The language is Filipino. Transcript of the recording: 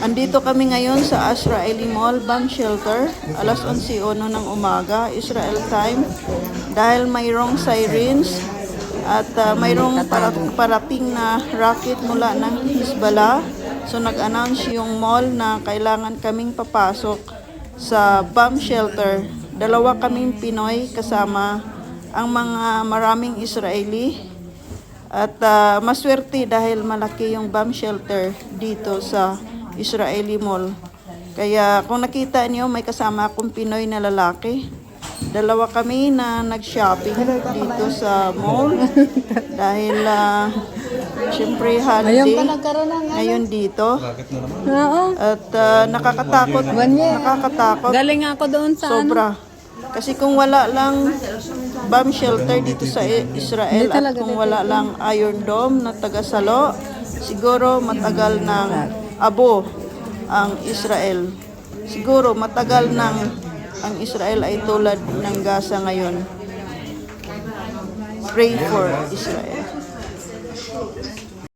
Andito kami ngayon sa Israeli Mall Bomb Shelter, alas 11:01 ng umaga, Israel time. Dahil mayroong sirens at mayroong parating na rocket mula ng Hezbollah. So nag-announce yung mall na kailangan kaming papasok sa bomb shelter. Dalawa kaming Pinoy kasama ang mga maraming Israeli. At maswerte dahil malaki yung bomb shelter dito sa Israeli Mall. Kaya kung nakita niyo, may kasama akong Pinoy na lalaki. Dalawa kami na nag-shopping dito sa mall. Dahil syempre holiday ngayon dito. At nakakatakot. Nakakatakot. Galing ako doon sa Sobra. Kasi kung wala lang bomb shelter dito sa Israel at kung wala lang Iron Dome na taga-salo, siguro matagal ng abo ang Israel. Siguro matagal ng ang Israel ay tulad ng Gaza ngayon. Pray for Israel.